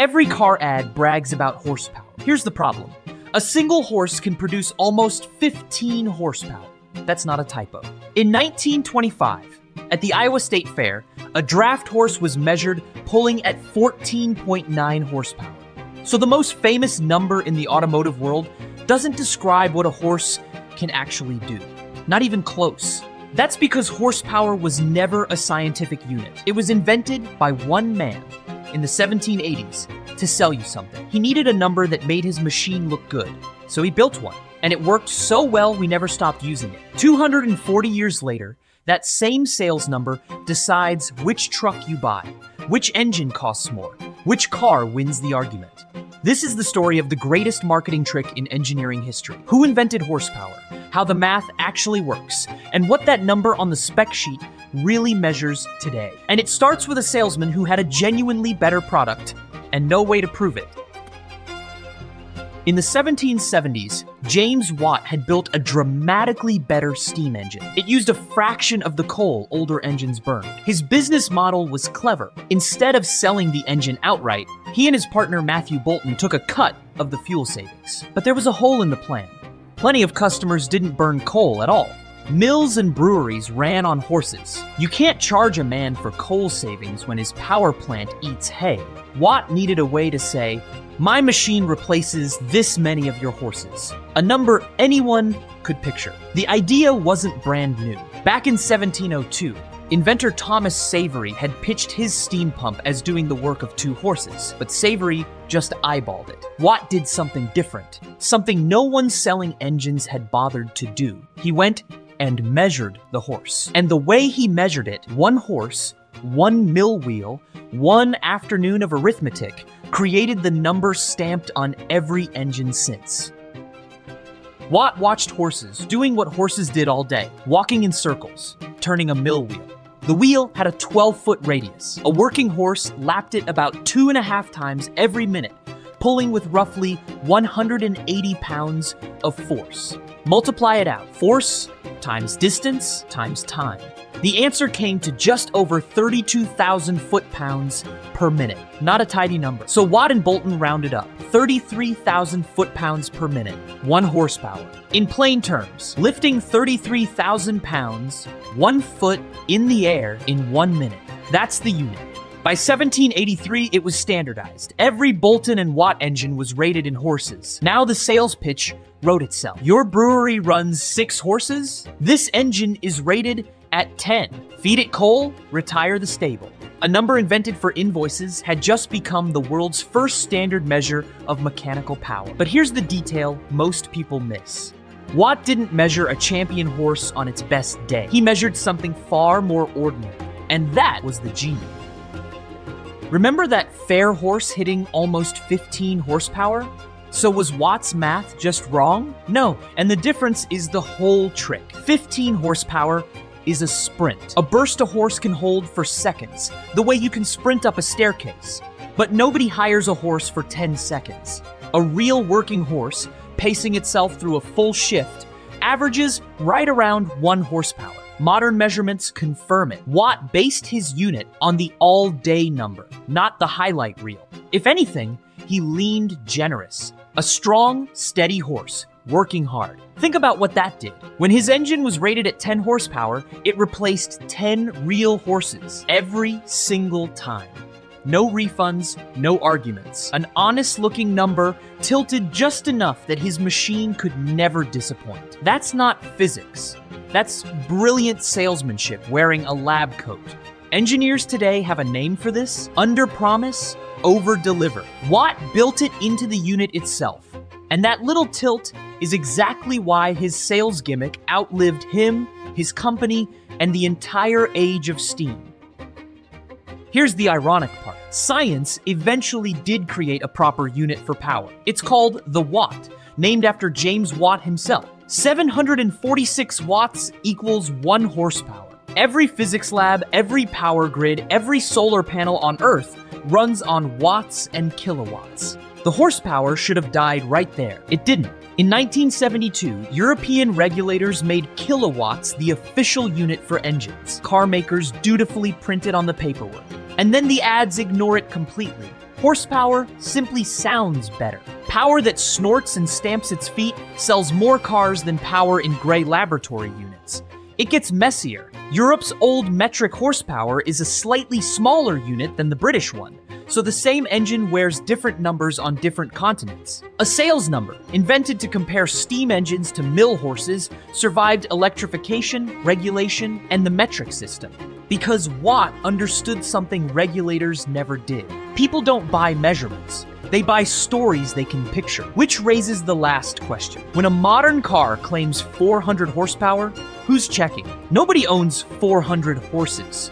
Every car ad brags about horsepower. Here's the problem. A single horse can produce almost 15 horsepower. That's not a typo. In 1925, at the Iowa State Fair, a draft horse was measured pulling at 14.9 horsepower. So the most famous number in the automotive world doesn't describe what a horse can actually do. Not even close. That's because horsepower was never a scientific unit. It was invented by one man in the 1780s to sell you something. He needed a number that made his machine look good, so he built one. And it worked so well we never stopped using it. 240 years later, that same sales number decides which truck you buy, which engine costs more, which car wins the argument. This is the story of the greatest marketing trick in engineering history. Who invented horsepower, how the math actually works, and what that number on the spec sheet really measures today. And it starts with a salesman who had a genuinely better product and no way to prove it. In the 1770s, James Watt had built a dramatically better steam engine. It used a fraction of the coal older engines burned. His business model was clever. Instead of selling the engine outright, he and his partner Matthew Boulton took a cut of the fuel savings. But there was a hole in the plan. Plenty of customers didn't burn coal at all. Mills and breweries ran on horses. You can't charge a man for coal savings when his power plant eats hay. Watt needed a way to say, my machine replaces this many of your horses, a number anyone could picture. The idea wasn't brand new. Back in 1702, inventor Thomas Savery had pitched his steam pump as doing the work of 2 horses, but Savery just eyeballed it. Watt did something different, something no one selling engines had bothered to do. He went and measured the horse. And the way he measured it, 1 horse, 1 mill wheel, 1 afternoon of arithmetic, created the number stamped on every engine since. Watt watched horses doing what horses did all day, walking in circles, turning a mill wheel. The wheel had a 12-foot radius. A working horse lapped it about 2.5 times every minute, pulling with roughly 180 pounds of force. Multiply it out. Force times distance times time. The answer came to just over 32,000 foot-pounds per minute. Not a tidy number. So Watt and Boulton rounded up. 33,000 foot-pounds per minute. 1 horsepower. In plain terms, lifting 33,000 pounds, 1 foot in the air in 1 minute. That's the unit. By 1783, it was standardized. Every Boulton and Watt engine was rated in horses. Now the sales pitch wrote itself. Your brewery runs 6 horses? This engine is rated at 10. Feed it coal, retire the stable. A number invented for invoices had just become the world's first standard measure of mechanical power. But here's the detail most people miss. Watt didn't measure a champion horse on its best day. He measured something far more ordinary, and that was the genie. Remember that fair horse hitting almost 15 horsepower? So was Watt's math just wrong? No, and the difference is the whole trick. 15 horsepower is a sprint. A burst a horse can hold for seconds, the way you can sprint up a staircase. But nobody hires a horse for 10 seconds. A real working horse, pacing itself through a full shift, averages right around 1 horsepower. Modern measurements confirm it. Watt based his unit on the all-day number, not the highlight reel. If anything, he leaned generous. A strong, steady horse, working hard. Think about what that did. When his engine was rated at 10 horsepower, it replaced 10 real horses every single time. No refunds, no arguments. An honest-looking number tilted just enough that his machine could never disappoint. That's not physics. That's brilliant salesmanship wearing a lab coat. Engineers today have a name for this: under-promise, over-deliver. Watt built it into the unit itself. And that little tilt is exactly why his sales gimmick outlived him, his company, and the entire age of steam. Here's the ironic part. Science eventually did create a proper unit for power. It's called the watt, named after James Watt himself. 746 watts equals 1 horsepower. Every physics lab, every power grid, every solar panel on Earth runs on watts and kilowatts. The horsepower should have died right there. It didn't. In 1972, European regulators made kilowatts the official unit for engines. Car makers dutifully printed on the paperwork. And then the ads ignore it completely. Horsepower simply sounds better. Power that snorts and stamps its feet sells more cars than power in gray laboratory units. It gets messier. Europe's old metric horsepower is a slightly smaller unit than the British one, so the same engine wears different numbers on different continents. A sales number, invented to compare steam engines to mill horses, survived electrification, regulation, and the metric system. Because Watt understood something regulators never did. People don't buy measurements. They buy stories they can picture. Which raises the last question. When a modern car claims 400 horsepower, who's checking? Nobody owns 400 horses.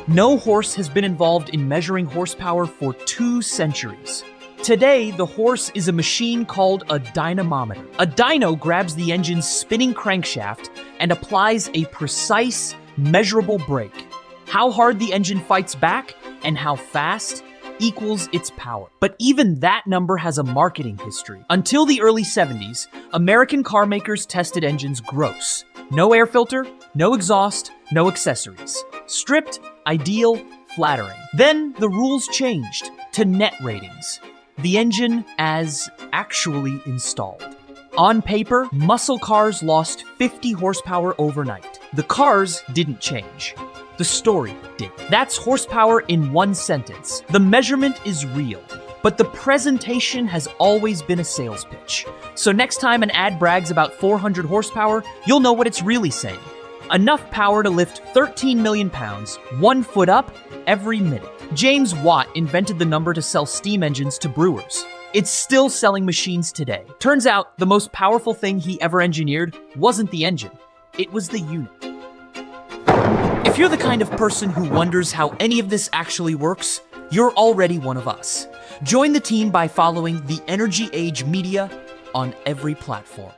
No horse has been involved in measuring horsepower for 2 centuries. Today, the horse is a machine called a dynamometer. A dyno grabs the engine's spinning crankshaft and applies a precise, measurable brake. How hard the engine fights back and how fast equals its power. But even that number has a marketing history. Until the early 70s, American car makers tested engines gross. No air filter, no exhaust, no accessories. Stripped, ideal, flattering. Then the rules changed to net ratings. The engine as actually installed. On paper, muscle cars lost 50 horsepower overnight. The cars didn't change. The story did. That's horsepower in one sentence. The measurement is real, but the presentation has always been a sales pitch. So next time an ad brags about 400 horsepower, you'll know what it's really saying. Enough power to lift 13 million pounds, 1 foot up, every minute. James Watt invented the number to sell steam engines to brewers. It's still selling machines today. Turns out the most powerful thing he ever engineered wasn't the engine, it was the unit. If you're the kind of person who wonders how any of this actually works, you're already one of us. Join the team by following the Energy Age Media on every platform.